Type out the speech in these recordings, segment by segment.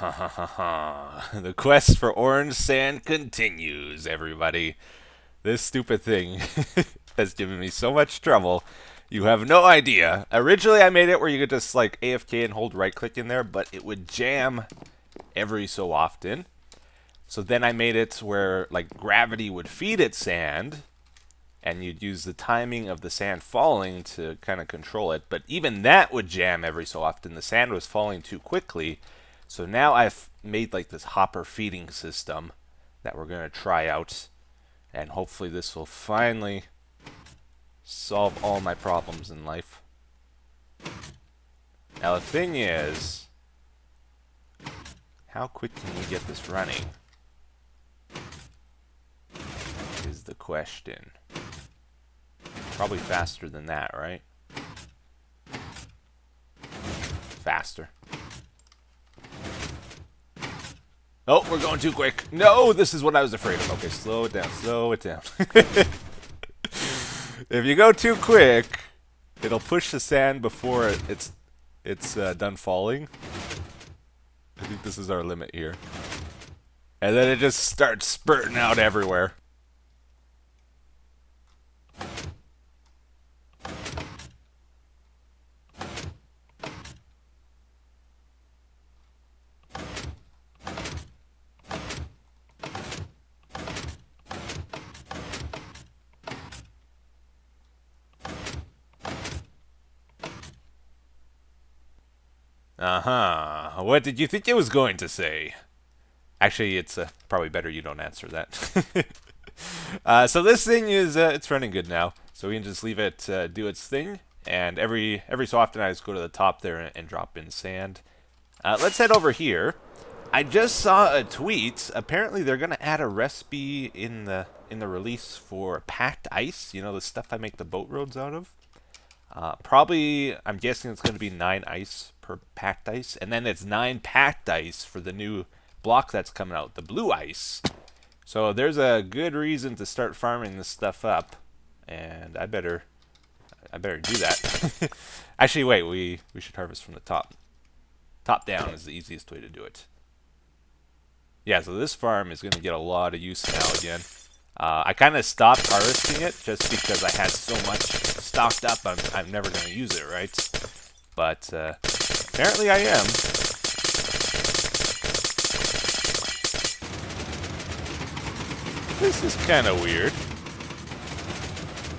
The quest for orange sand continues, everybody. This stupid thing has given me so much trouble. You have no idea. Originally, I made it where you could just like AFK and hold right click in there, but it would jam every so often. So then I made it where like gravity would feed it sand, and you'd use the timing of the sand falling to kind of control it. But even that would jam every so often. The sand was falling too quickly. So now I've made like this hopper feeding system that we're going to try out. And hopefully this will finally solve all my problems in life. Now the thing is, how quick can we get this running? Is the question. Probably faster than that, right? Faster. Oh, we're going too quick. No, this is what I was afraid of. Okay, slow it down, slow it down. If you go too quick, it'll push the sand before it's done falling. I think this is our limit here. And then it just starts spurting out everywhere. Uh-huh. What did you think it was going to say? Actually, it's probably better you don't answer that. So this thing is, it's running good now. So we can just leave it do its thing. And every so often I just go to the top there and drop in sand. Let's head over here. I just saw a tweet. Apparently they're going to add a recipe in the release for packed ice. You know, the stuff I make the boat roads out of. Probably, I'm guessing it's going to be 9 ice per packed ice. And then it's 9 packed ice for the new block that's coming out, the blue ice. So there's a good reason to start farming this stuff up. And I better do that. Actually, wait, we should harvest from the top. Top down is the easiest way to do it. Yeah, so this farm is going to get a lot of use now again. I kind of stopped harvesting it just because I had so much stocked up. I'm never going to use it, right? But apparently I am. This is kind of weird.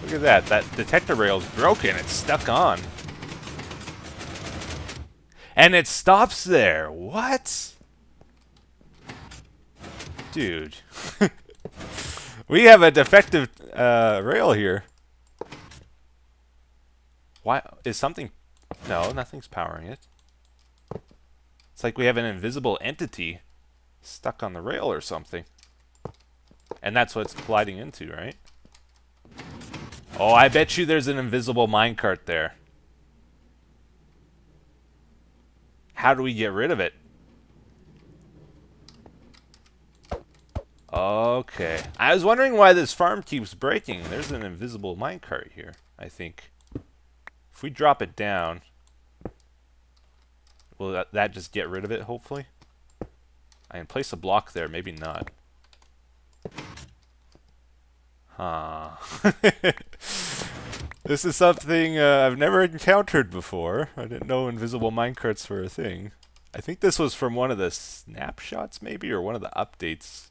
Look at that. That detector rail's broken. It's stuck on. And it stops there. What? Dude. We have a defective rail here. Why? Is something... No, nothing's powering it. It's like we have an invisible entity stuck on the rail or something. And that's what it's colliding into, right? Oh, I bet you there's an invisible minecart there. How do we get rid of it? Okay. I was wondering why this farm keeps breaking. There's an invisible minecart here, I think. If we drop it down, will that just get rid of it, hopefully? I can place a block there, maybe not. Huh. This is something I've never encountered before. I didn't know invisible minecarts were a thing. I think this was from one of the snapshots, maybe, or one of the updates.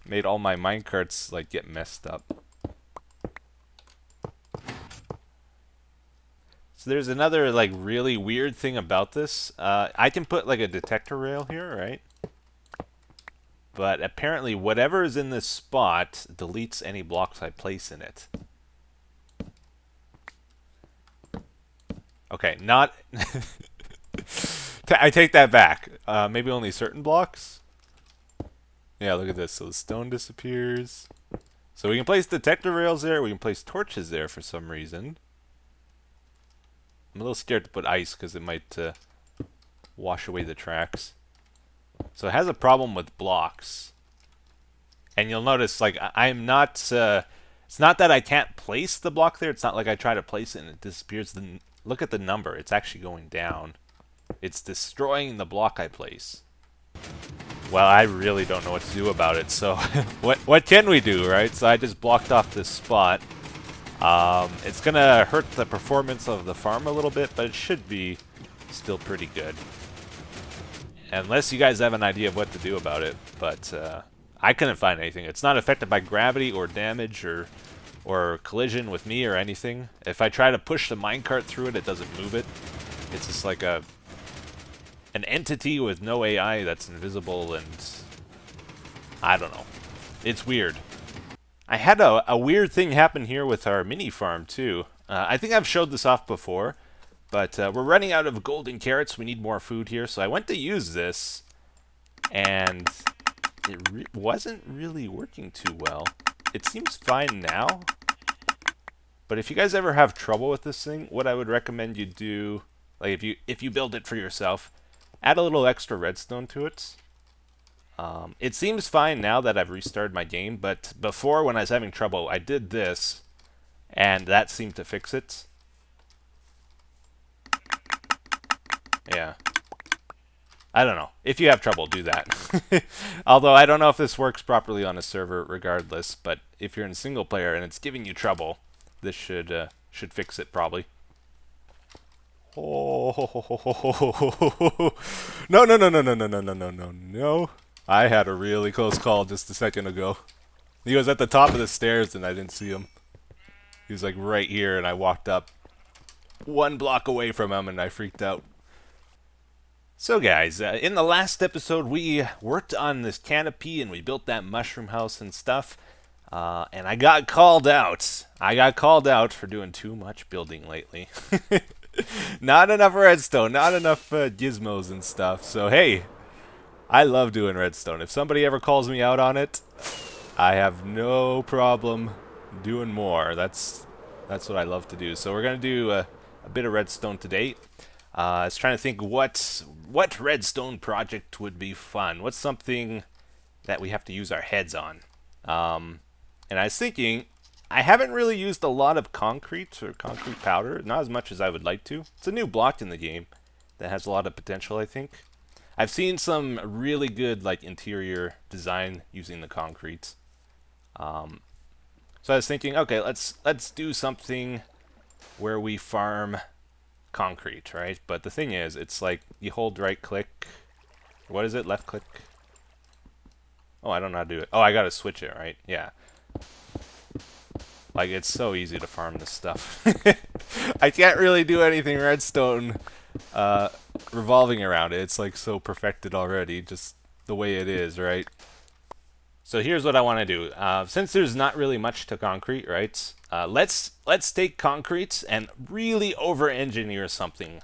Made all my minecarts like get messed up. So there's another like really weird thing about this. I can put like a detector rail here, right? But apparently whatever is in this spot deletes any blocks I place in it. Okay, not... I take that back. Maybe only certain blocks? Yeah, look at this. So the stone disappears. So we can place detector rails there. We can place torches there for some reason. I'm a little scared to put ice because it might wash away the tracks. So it has a problem with blocks. And you'll notice, like, I'm not... it's not that I can't place the block there. It's not like I try to place it and it disappears. Look at the number. It's actually going down. It's destroying the block I place. Well, I really don't know what to do about it, so what can we do, right? So I just blocked off this spot. It's gonna hurt the performance of the farm a little bit, but it should be still pretty good. Unless you guys have an idea of what to do about it, but I couldn't find anything. It's not affected by gravity or damage or collision with me or anything. If I try to push the minecart through it, it doesn't move it. It's just like an entity with no AI that's invisible, and I don't know. It's weird. I had a weird thing happen here with our mini farm too. I think I've showed this off before, but we're running out of golden carrots. We need more food here, so I went to use this, and it wasn't really working too well. It seems fine now, but if you guys ever have trouble with this thing, what I would recommend you do, like if you build it for yourself, add a little extra redstone to it. It seems fine now that I've restarted my game, but before when I was having trouble, I did this, and that seemed to fix it. Yeah. I don't know. If you have trouble, do that. Although I don't know if this works properly on a server regardless, but if you're in single player and it's giving you trouble, this should fix it probably. Oh, no, no, no, no, no, no, no, no, no, no, no. I had a really close call just a second ago. He was at the top of the stairs and I didn't see him. He was like right here and I walked up one block away from him and I freaked out. So guys, in the last episode we worked on this canopy and we built that mushroom house and stuff. And I got called out. I got called out for doing too much building lately. Not enough redstone, not enough gizmos and stuff. So hey, I love doing redstone. If somebody ever calls me out on it, I have no problem doing more. That's what I love to do. So we're gonna do a bit of redstone today. I was trying to think what redstone project would be fun. What's something that we have to use our heads on? And I was thinking, I haven't really used a lot of concrete or concrete powder, not as much as I would like to. It's a new block in the game that has a lot of potential, I think. I've seen some really good like interior design using the concrete. So I was thinking, okay, let's do something where we farm concrete, right? But the thing is, it's like you hold right click. What is it? Left click? Oh, I don't know how to do it. Oh, I gotta switch it, right? Yeah. Like, it's so easy to farm this stuff. I can't really do anything redstone revolving around it. It's like so perfected already, just the way it is, right? So here's what I want to do. Since there's not really much to concrete, right? Let's take concrete and really over-engineer something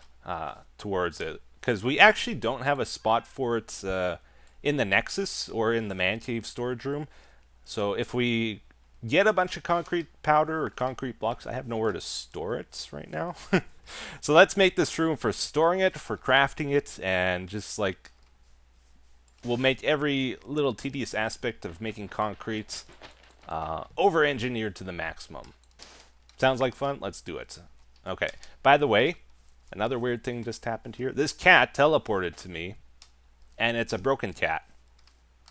towards it, because we actually don't have a spot for it in the Nexus or in the man cave storage room. So if we get a bunch of concrete powder or concrete blocks, I have nowhere to store it right now. So let's make this room for storing it, for crafting it, and just like we'll make every little tedious aspect of making concrete over-engineered to the maximum. Sounds like fun? Let's do it. Okay. By the way, another weird thing just happened here. This cat teleported to me, and it's a broken cat.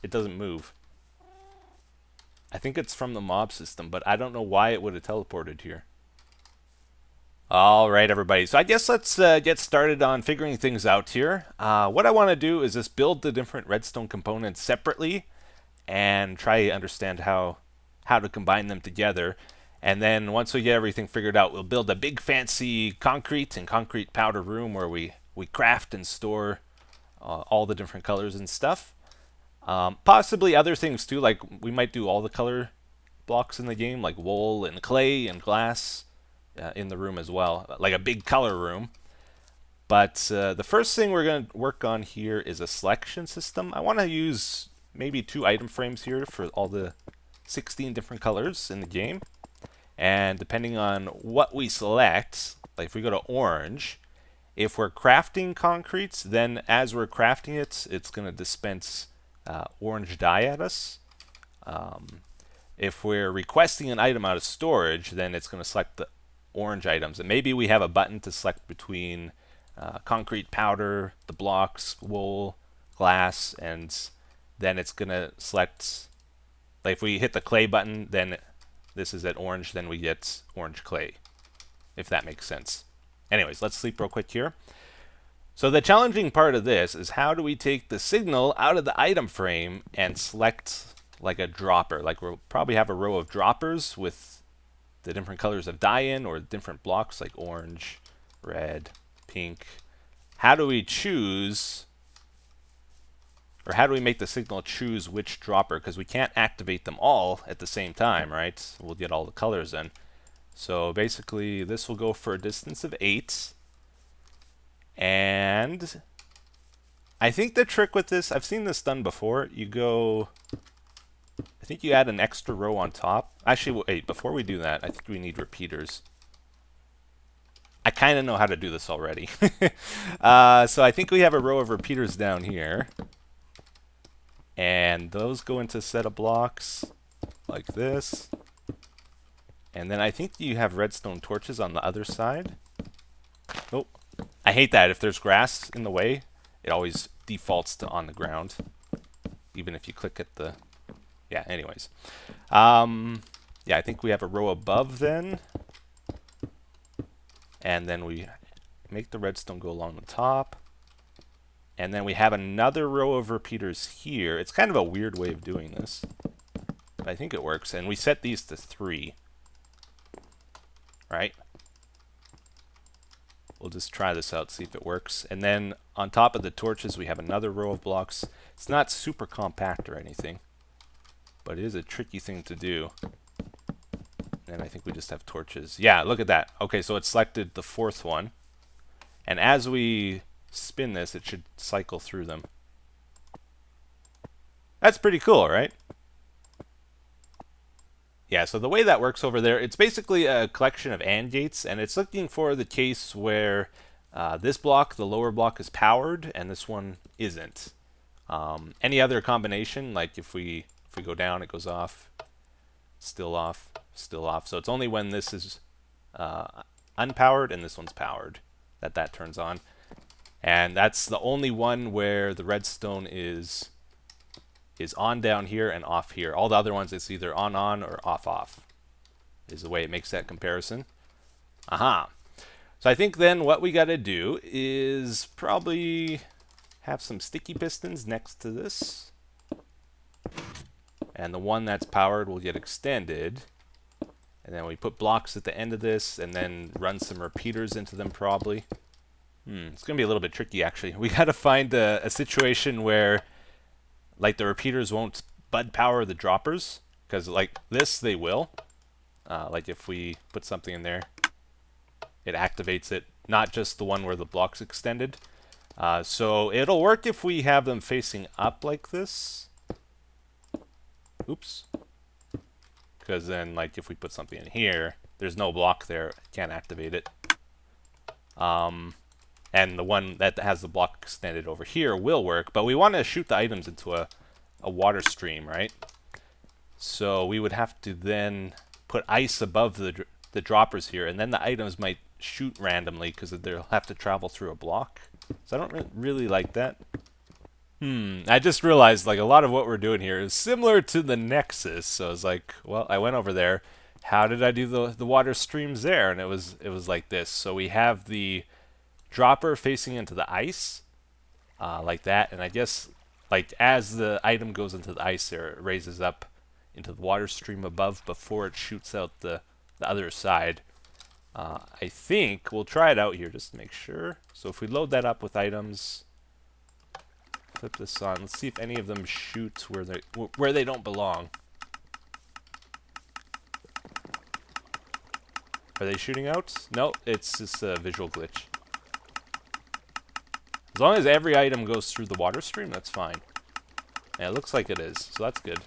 It doesn't move. I think it's from the mob system, but I don't know why it would have teleported here. Alright, everybody. So I guess let's get started on figuring things out here. What I want to do is just build the different redstone components separately and try to understand how to combine them together. And then once we get everything figured out, we'll build a big fancy concrete and concrete powder room where we craft and store all the different colors and stuff. Possibly other things too, like we might do all the color blocks in the game, like wool and clay and glass in the room as well, like a big color room. But the first thing we're going to work on here is a selection system. I want to use maybe 2 item frames here for all the 16 different colors in the game. And depending on what we select, like if we go to orange, if we're crafting concrete, then as we're crafting it, it's going to dispense orange dye at us. If we're requesting an item out of storage, then it's going to select the orange items. And maybe we have a button to select between concrete powder, the blocks, wool, glass, and then it's gonna select, like if we hit the clay button, then this is at orange, then we get orange clay, if that makes sense. Anyways, let's sleep real quick here. So the challenging part of this is how do we take the signal out of the item frame and select like a dropper. Like we'll probably have a row of droppers with the different colors of dye in, or different blocks like orange, red, pink. How do we choose, or how do we make the signal choose which dropper? Because we can't activate them all at the same time, right? We'll get all the colors in. So basically this will go for a distance of 8. And I think the trick with this, I've seen this done before. You go, I think you add an extra row on top. Actually, wait, before we do that, I think we need repeaters. I kind of know how to do this already. So I think we have a row of repeaters down here. And those go into set of blocks like this. And then I think you have redstone torches on the other side. Oh, I hate that. If there's grass in the way, it always defaults to on the ground. Even if you click at the... Yeah, anyways. Yeah, I think we have a row above then. And then we make the redstone go along the top. And then we have another row of repeaters here. It's kind of a weird way of doing this, but I think it works. And we set these to 3. Right? We'll just try this out, see if it works. And then on top of the torches, we have another row of blocks. It's not super compact or anything, but it is a tricky thing to do. And I think we just have torches. Yeah, look at that. Okay, so it selected the 4th one. And as we spin this, it should cycle through them. That's pretty cool, right? Yeah, so the way that works over there, it's basically a collection of AND gates, and it's looking for the case where this block, the lower block, is powered, and this one isn't. Any other combination, like if we go down, it goes off, still off, still off. So it's only when this is unpowered and this one's powered that turns on. And that's the only one where the redstone is on down here and off here. All the other ones, it's either on or off is the way it makes that comparison. Aha. So I think then what we got to do is probably have some sticky pistons next to this. And the one that's powered will get extended. And then we put blocks at the end of this and then run some repeaters into them probably. It's going to be a little bit tricky actually. We got to find a situation where like the repeaters won't bud power the droppers, because like this they will. Like if we put something in there, it activates it, not just the one where the block's extended. So it'll work if we have them facing up like this. Oops. Because then like if we put something in here, there's no block there, can't activate it. And the one that has the block extended over here will work, but we want to shoot the items into a water stream, right? So we would have to then put ice above the droppers here, and then the items might shoot randomly because they'll have to travel through a block. So I don't really like that. I just realized like a lot of what we're doing here is similar to the Nexus. So I was like, well, I went over there. How did I do the water streams there? And it was like this. So we have the dropper facing into the ice, like that, and I guess like as the item goes into the ice there, it raises up into the water stream above before it shoots out the other side. I think we'll try it out here just to make sure. So if we load that up with items, flip this on, let's see if any of them shoot where they don't belong. Are they shooting out? No, it's just a visual glitch. As long as every item goes through the water stream, that's fine. And it looks like it is, so that's good.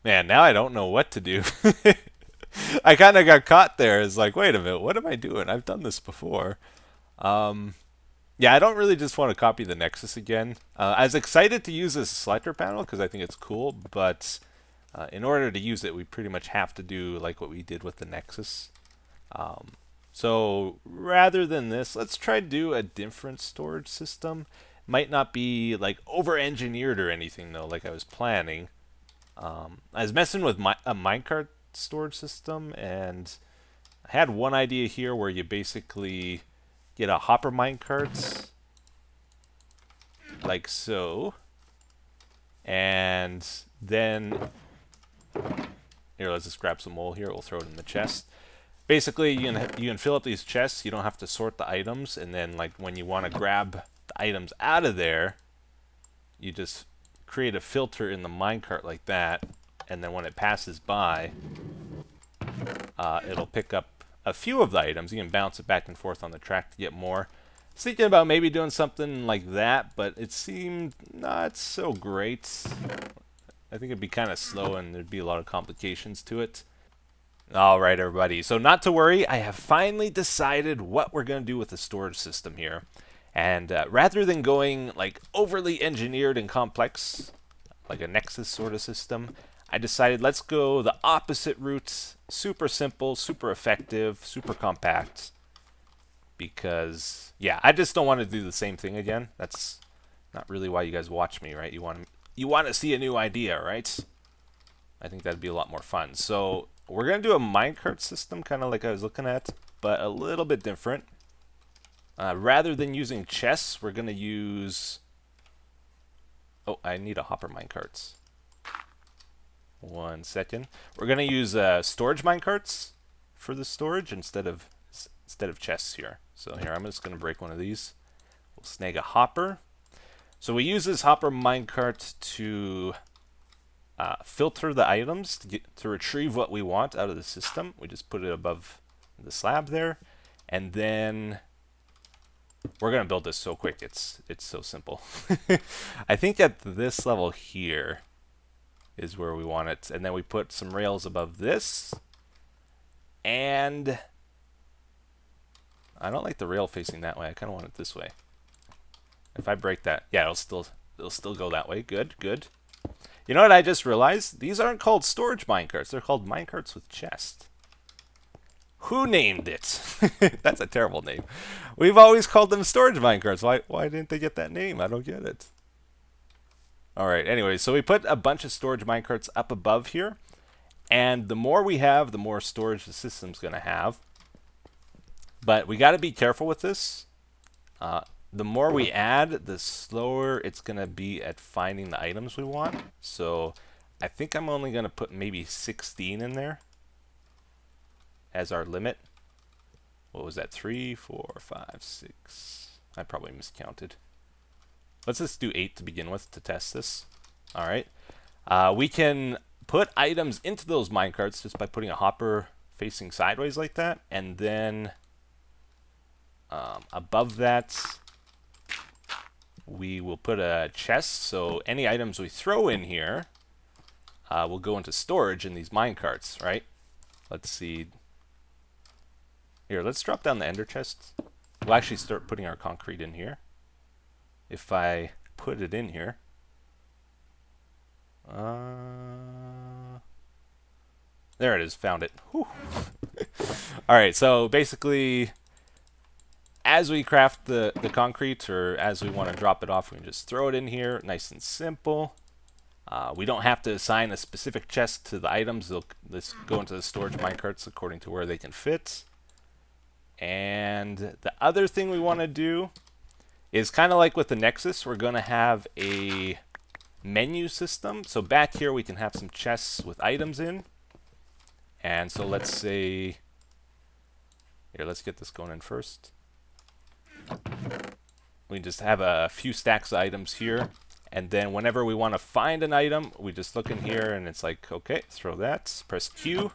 Man, now I don't know what to do. I kind of got caught there. It's like, wait a minute, what am I doing? I've done this before. Yeah, I don't really just want to copy the Nexus again. I was excited to use this selector panel because I think it's cool, but in order to use it, we pretty much have to do like what we did with the Nexus. So rather than this, let's try to do a different storage system. Might not be like over-engineered or anything though, like I was planning. I was messing with a minecart storage system, and I had one idea here where you basically get a hopper minecart, like so, and then here, let's just grab some wool here. We'll throw it in the chest. Basically, you can fill up these chests. You don't have to sort the items, and then like when you want to grab the items out of there, you just create a filter in the minecart like that, and then when it passes by, it'll pick up a few of the items. You can bounce it back and forth on the track to get more. I was thinking about maybe doing something like that, but it seemed not so great. I think it'd be kind of slow and there'd be a lot of complications to it. Alright everybody, so not to worry, I have finally decided what we're going to do with the storage system here. And rather than going like overly engineered and complex, like a Nexus sort of system, I decided let's go the opposite route. Super simple, super effective, super compact. Because, yeah, I just don't want to do the same thing again. That's not really why you guys watch me, right? You want to see a new idea, right? I think that'd be a lot more fun. So we're going to do a minecart system, kind of like I was looking at, but a little bit different. Rather than using chests, we're going to use... Oh, I need a hopper minecarts. 1 second. We're going to use storage minecarts for the storage instead of chests here. So here, I'm just going to break one of these. We'll snag a hopper. So we use this hopper minecart to filter the items to retrieve what we want out of the system. We just put it above the slab there, and then we're gonna build this so quick. It's so simple. I think at this level here is where we want it, and then we put some rails above this, and I don't like the rail facing that way. I kind of want it this way. If I break that, yeah, it'll still go that way. Good, good. You know what I just realized? These aren't called storage minecarts. They're called minecarts with chest. Who named it? That's a terrible name. We've always called them storage minecarts. Why didn't they get that name? I don't get it. Alright, anyway, so we put a bunch of storage minecarts up above here. And the more we have, the more storage the system's going to have. But we got to be careful with this. The more we add, the slower it's going to be at finding the items we want. So I think I'm only going to put maybe 16 in there as our limit. What was that? 3, 4, 5, 6. I probably miscounted. Let's just do 8 to begin with to test this. Alright. We can put items into those minecarts just by putting a hopper facing sideways like that. And then above that, we will put a chest, so any items we throw in here will go into storage in these minecarts, right? Let's see. Here, let's drop down the ender chest. We'll actually start putting our concrete in here. If I put it in here. There it is, found it. Alright, so basically, as we craft the concrete, or as we want to drop it off, we can just throw it in here, nice and simple. We don't have to assign a specific chest to the items. They'll just go into the storage minecarts according to where they can fit. And the other thing we want to do is kind of like with the Nexus, we're going to have a menu system. So back here we can have some chests with items in. And so let's say, here, let's get this going in first. We just have a few stacks of items here, and then whenever we want to find an item, we just look in here and it's like, okay, throw that, press Q,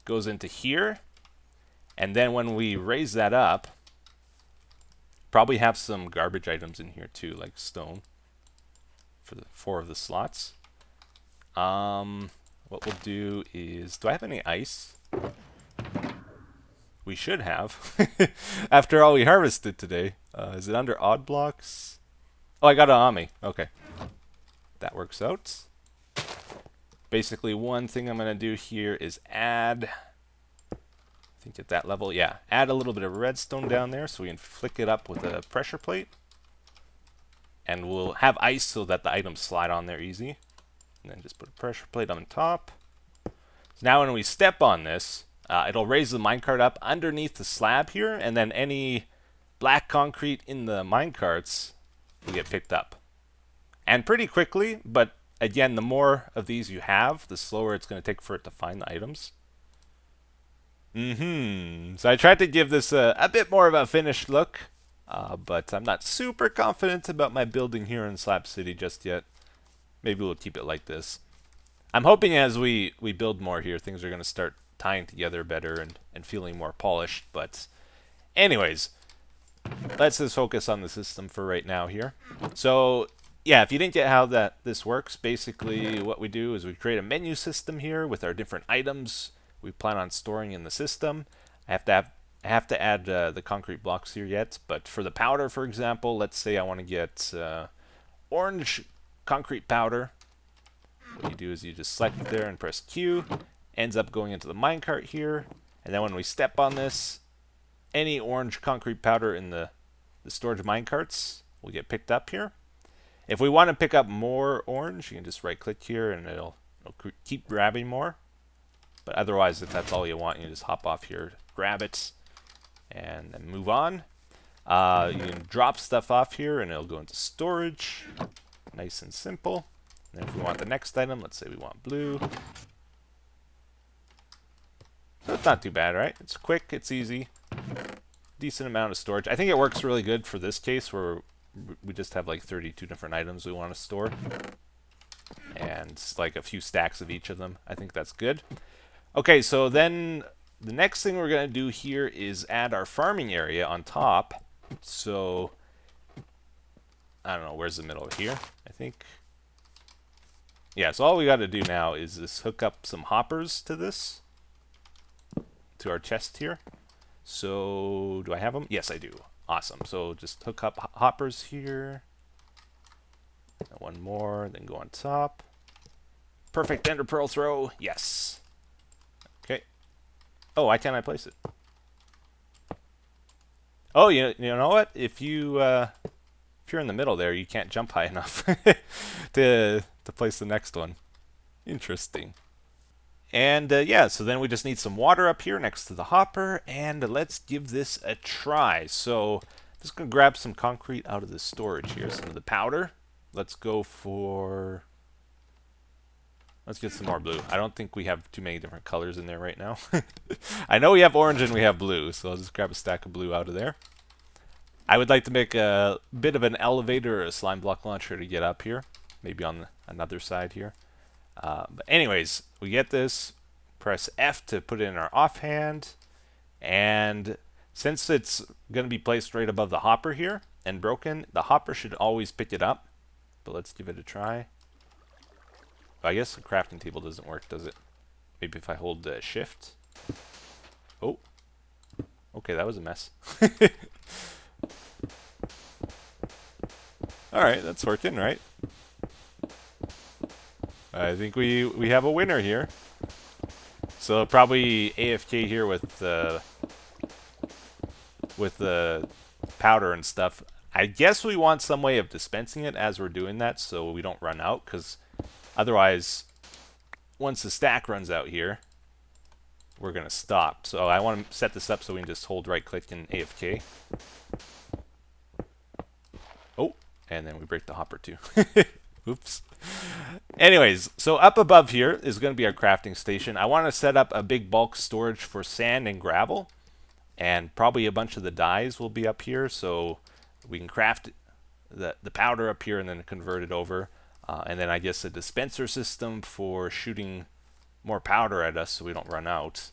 goes into here, and then when we raise that up, probably have some garbage items in here too, like stone for the 4 of the slots. What we'll do is, do I have any ice? We should have. After all we harvested today. Is it under odd blocks? Oh, I got it on me. Okay. That works out. Basically, one thing I'm going to do here is add... I think at that level, yeah. Add a little bit of redstone down there so we can flick it up with a pressure plate. And we'll have ice so that the items slide on there easy. And then just put a pressure plate on top. So now when we step on this, it'll raise the minecart up underneath the slab here, and then any black concrete in the minecarts will get picked up. And pretty quickly, but again, the more of these you have, the slower it's going to take for it to find the items. So I tried to give this a bit more of a finished look, but I'm not super confident about my building here in Slab City just yet. Maybe we'll keep it like this. I'm hoping as we build more here, things are going to start tying together better and feeling more polished. But anyways, let's just focus on the system for right now here. So yeah, if you didn't get how this works, basically what we do is we create a menu system here with our different items we plan on storing in the system. I have to add the concrete blocks here yet, but for the powder, for example, let's say I want to get orange concrete powder. What you do is you just select it there and press Q. Ends up going into the minecart here, and then when we step on this, any orange concrete powder in the storage minecarts will get picked up here. If we want to pick up more orange, you can just right click here and it'll keep grabbing more. But otherwise, if that's all you want, you just hop off here, grab it, and then move on. You can drop stuff off here and it'll go into storage. Nice and simple. And then if we want the next item, let's say we want blue. So it's not too bad, right? It's quick, it's easy. Decent amount of storage. I think it works really good for this case where we just have like 32 different items we want to store. And like a few stacks of each of them. I think that's good. Okay, so then the next thing we're going to do here is add our farming area on top. So, I don't know, where's the middle here? I think. Yeah, so all we got to do now is just hook up some hoppers to this. To our chest here. So, do I have them? Yes, I do. Awesome. So, just hook up hoppers here. And one more, then go on top. Perfect ender pearl throw. Yes. Okay. Oh, why can't I place it? Oh, you know what? If you're in the middle there, you can't jump high enough to place the next one. Interesting. And yeah, so then we just need some water up here next to the hopper, and let's give this a try. So I'm just gonna grab some concrete out of the storage here, some of the powder. Let's go for. Let's get some more blue. I don't think we have too many different colors in there right now. I know we have orange and we have blue, so I'll just grab a stack of blue out of there. I would like to make a bit of an elevator or a slime block launcher to get up here. Maybe on another side here. But anyways, we get this. Press F to put it in our offhand. And since it's going to be placed right above the hopper here and broken, the hopper should always pick it up. But let's give it a try. I guess the crafting table doesn't work, does it? Maybe if I hold shift. Oh. Okay, that was a mess. Alright, that's working, right? I think we have a winner here. So probably AFK here with the powder and stuff. I guess we want some way of dispensing it as we're doing that so we don't run out, because otherwise, once the stack runs out here, we're going to stop. So I want to set this up so we can just hold right click and AFK. Oh, and then we break the hopper too. Oops. Anyways, so up above here is going to be our crafting station. I want to set up a big bulk storage for sand and gravel. And probably a bunch of the dyes will be up here, so we can craft the powder up here and then convert it over. And then I guess a dispenser system for shooting more powder at us so we don't run out.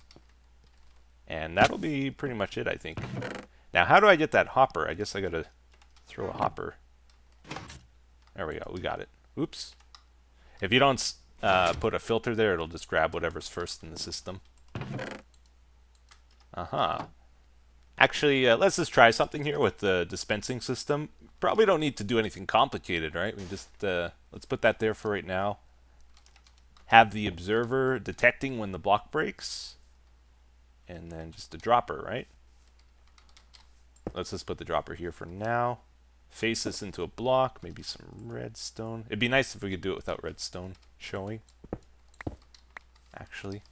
And that'll be pretty much it, I think. Now, how do I get that hopper? I guess I gotta throw a hopper. There we go, we got it. Oops. If you don't put a filter there, it'll just grab whatever's first in the system. Actually, let's just try something here with the dispensing system. Probably don't need to do anything complicated, right? We just let's put that there for right now. Have the observer detecting when the block breaks, and then just a dropper, right? Let's just put the dropper here for now. face this into a block, maybe some redstone. It'd be nice if we could do it without redstone showing. Actually,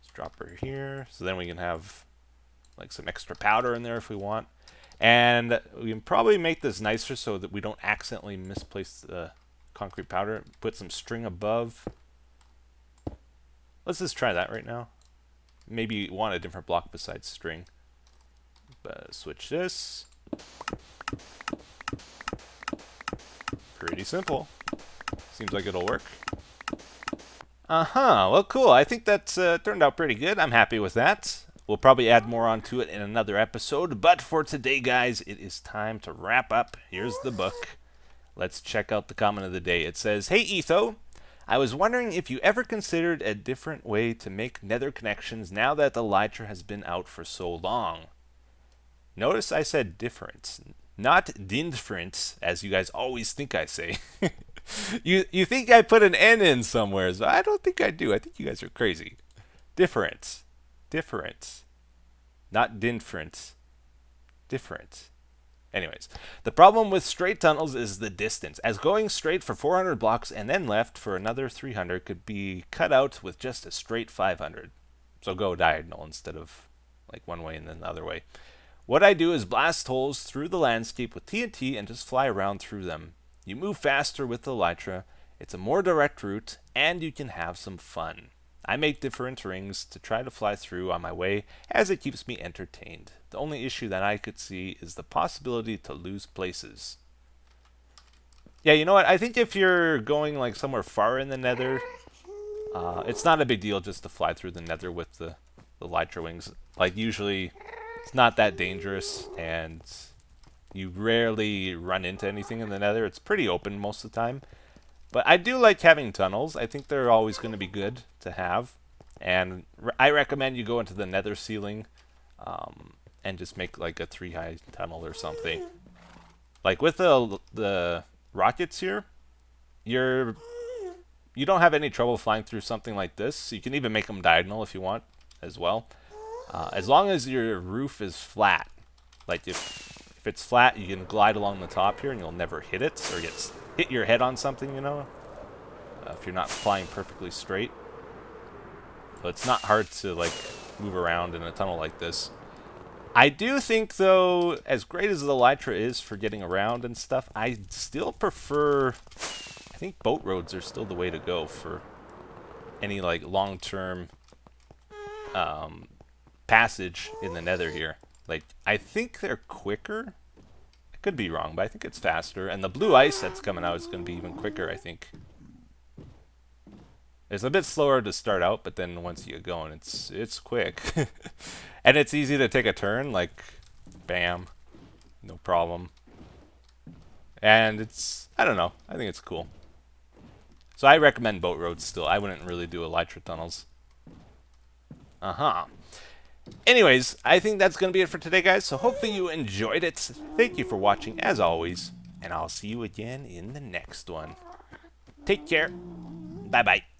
let's drop her here, so then we can have like some extra powder in there if we want. And we can probably make this nicer so that we don't accidentally misplace the concrete powder. Put some string above. Let's just try that right now. Maybe want a different block besides string. But switch this. Pretty simple. Seems like it'll work. Well, cool. I think that's turned out pretty good. I'm happy with that. We'll probably add more onto it in another episode. But for today, guys, it is time to wrap up. Here's the book. Let's check out the comment of the day. It says, "Hey, Etho. I was wondering if you ever considered a different way to make nether connections now that the elytra has been out for so long." Notice I said different, not different, as you guys always think I say. You think I put an N in somewhere, so I don't think I do. I think you guys are crazy. Different. Different. Not different. Different. Anyways, the problem with straight tunnels is the distance, as going straight for 400 blocks and then left for another 300 could be cut out with just a straight 500. So go diagonal instead of like one way and then the other way. What I do is blast holes through the landscape with TNT and just fly around through them. You move faster with the elytra, it's a more direct route, and you can have some fun. I make different rings to try to fly through on my way, as it keeps me entertained. The only issue that I could see is the possibility to lose places. Yeah, you know what? I think if you're going like somewhere far in the nether, it's not a big deal just to fly through the nether with the elytra wings. Like usually, it's not that dangerous, and you rarely run into anything in the nether. It's pretty open most of the time. But I do like having tunnels. I think they're always going to be good to have. And I recommend you go into the nether ceiling and just make like a 3-high tunnel or something. Like with the rockets here, you don't have any trouble flying through something like this. You can even make them diagonal if you want as well. As long as your roof is flat. Like if it's flat, you can glide along the top here and you'll never hit it or hit your head on something, you know, if you're not flying perfectly straight. So it's not hard to like move around in a tunnel like this. I do think, though, as great as the elytra is for getting around and stuff, I still prefer, I think boat roads are still the way to go for any like long-term passage in the nether here. Like, I think they're quicker. I could be wrong, but I think it's faster. And the blue ice that's coming out is going to be even quicker, I think. It's a bit slower to start out, but then once you get going, it's quick. And it's easy to take a turn, like, bam, no problem. And it's, I don't know, I think it's cool. So I recommend boat roads still. I wouldn't really do elytra tunnels. Anyways, I think that's going to be it for today, guys. So hopefully you enjoyed it. Thank you for watching, as always. And I'll see you again in the next one. Take care. Bye-bye.